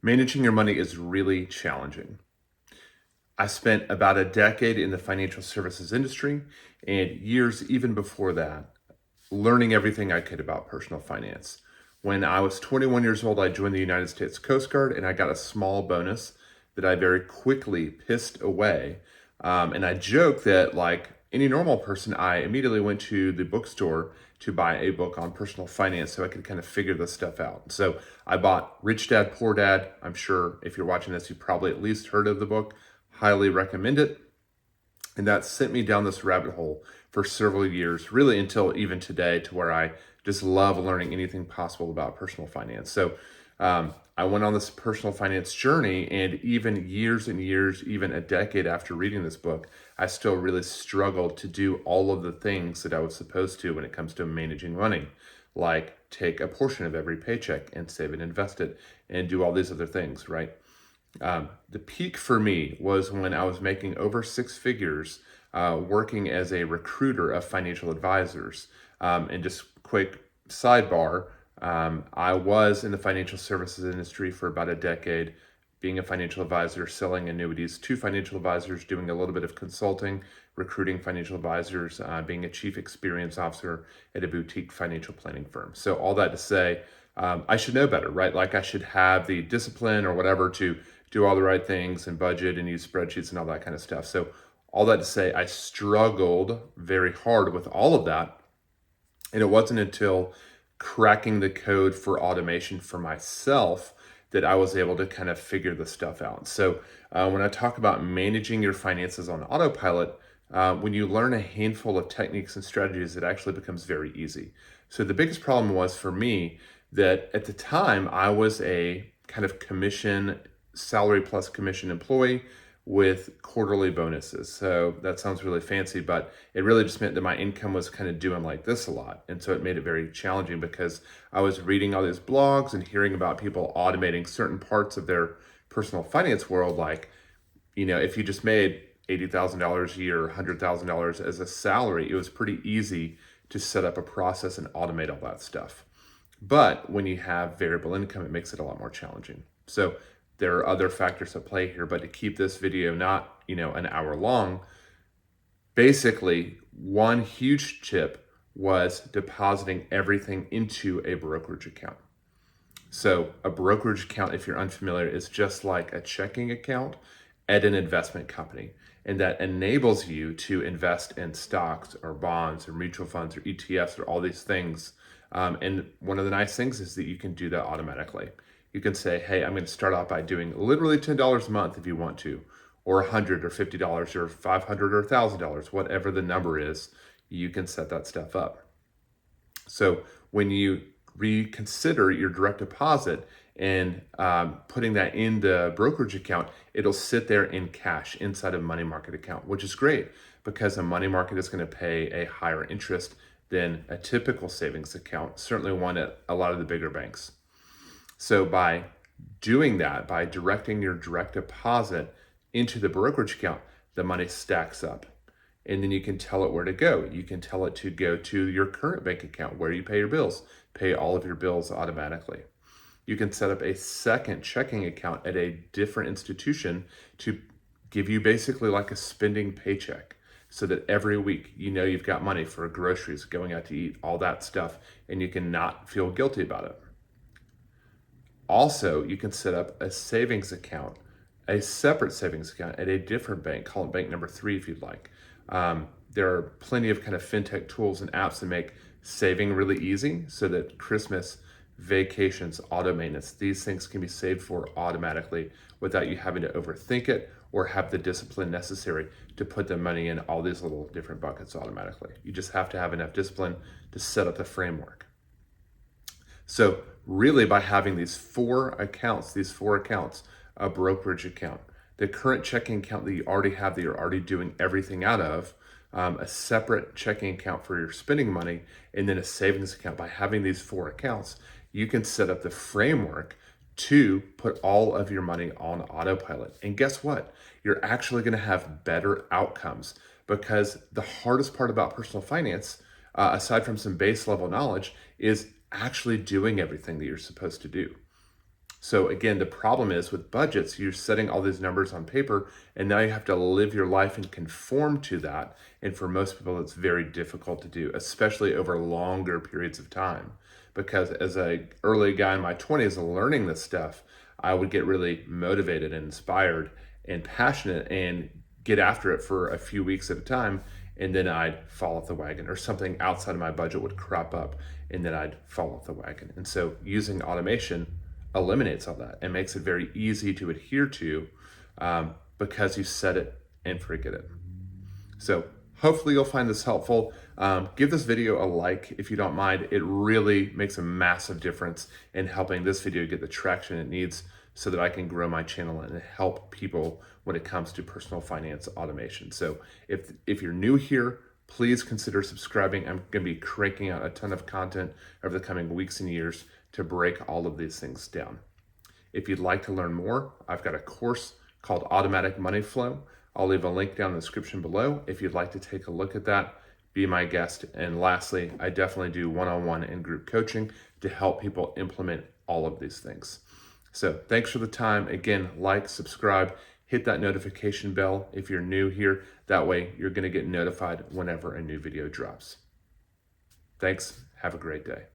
Managing your money is really challenging. I spent about a decade in the financial services industry and years even before that learning everything I could about personal finance. When I was 21 years old, I joined the United States Coast Guard and I got a small bonus that I very quickly pissed away. And I joke that, like any normal person, I immediately went to the bookstore to buy a book on personal finance so I could kind of figure this stuff out. So I bought Rich Dad, Poor Dad. I'm sure if you're watching this, you probably at least heard of the book. Highly recommend it. And that sent me down this rabbit hole for several years, really until even today, to where I just love learning anything possible about personal finance. So I went on this personal finance journey, and even years and years, even a decade after reading this book, I still really struggled to do all of the things that I was supposed to when it comes to managing money, like take a portion of every paycheck and save and invest it and do all these other things, right? The peak for me was when I was making over six figures working as a recruiter of financial advisors. And just quick sidebar, I was in the financial services industry for about a decade, being a financial advisor, selling annuities to financial advisors, doing a little bit of consulting, recruiting financial advisors, being a chief experience officer at a boutique financial planning firm. So all that to say, I should know better, right? Like I should have the discipline or whatever to do all the right things and budget and use spreadsheets and all that kind of stuff. So all that to say, I struggled very hard with all of that. And it wasn't until cracking the code for automation for myself that I was able to kind of figure this stuff out. So when I talk about managing your finances on autopilot, when you learn a handful of techniques and strategies, it actually becomes very easy. So the biggest problem was for me that at the time I was a kind of salary plus commission employee with quarterly bonuses. So that sounds really fancy, but it really just meant that my income was kind of doing like this a lot. And so it made it very challenging because I was reading all these blogs and hearing about people automating certain parts of their personal finance world. Like, if you just made $80,000 a year, $100,000 as a salary, it was pretty easy to set up a process and automate all that stuff. But when you have variable income, it makes it a lot more challenging. So there are other factors at play here, but to keep this video not, an hour long, basically one huge tip was depositing everything into a brokerage account. So a brokerage account, if you're unfamiliar, is just like a checking account at an investment company. And that enables you to invest in stocks or bonds or mutual funds or ETFs or all these things. And one of the nice things is that you can do that automatically. You can say, hey, I'm going to start out by doing literally $10 a month if you want to, or $100 or $50 or $500 or $1,000, whatever the number is, you can set that stuff up. So when you reconsider your direct deposit and putting that in the brokerage account, it'll sit there in cash inside a money market account, which is great because a money market is going to pay a higher interest than a typical savings account, certainly one at a lot of the bigger banks. So by doing that, by directing your direct deposit into the brokerage account, the money stacks up. And then you can tell it where to go. You can tell it to go to your current bank account where you pay your bills, pay all of your bills automatically. You can set up a second checking account at a different institution to give you basically like a spending paycheck so that every week you've got money for groceries, going out to eat, all that stuff, and you can not feel guilty about it. Also, you can set up a savings account, a separate savings account at a different bank, call it bank number 3 if you'd like. There are plenty of kind of fintech tools and apps that make saving really easy so that Christmas, vacations, auto maintenance, these things can be saved for automatically without you having to overthink it or have the discipline necessary to put the money in all these little different buckets automatically. You just have to have enough discipline to set up the framework. So really by having these four accounts, a brokerage account, the current checking account that you already have that you're already doing everything out of, a separate checking account for your spending money, and then a savings account. By having these four accounts, you can set up the framework to put all of your money on autopilot. And guess what? You're actually going to have better outcomes because the hardest part about personal finance, aside from some base level knowledge, is actually doing everything that you're supposed to do. So again, the problem is with budgets, you're setting all these numbers on paper and now you have to live your life and conform to that. And for most people, it's very difficult to do, especially over longer periods of time. Because as a early guy in my 20s learning this stuff, I would get really motivated and inspired and passionate and get after it for a few weeks at a time. And then I'd fall off the wagon, or something outside of my budget would crop up and then I'd fall off the wagon. And so using automation eliminates all that and makes it very easy to adhere to, because you set it and forget it. So hopefully you'll find this helpful. Give this video a like if you don't mind. It really makes a massive difference in helping this video get the traction it needs so that I can grow my channel and help people when it comes to personal finance automation. So if you're new here, please consider subscribing. I'm going to be cranking out a ton of content over the coming weeks and years to break all of these things down. If you'd like to learn more, I've got a course called Automatic Money Flow. I'll leave a link down in the description below. If you'd like to take a look at that, be my guest. And lastly, I definitely do one-on-one and group coaching to help people implement all of these things. So thanks for the time. Again, like, subscribe, hit that notification bell if you're new here. That way you're going to get notified whenever a new video drops. Thanks. Have a great day.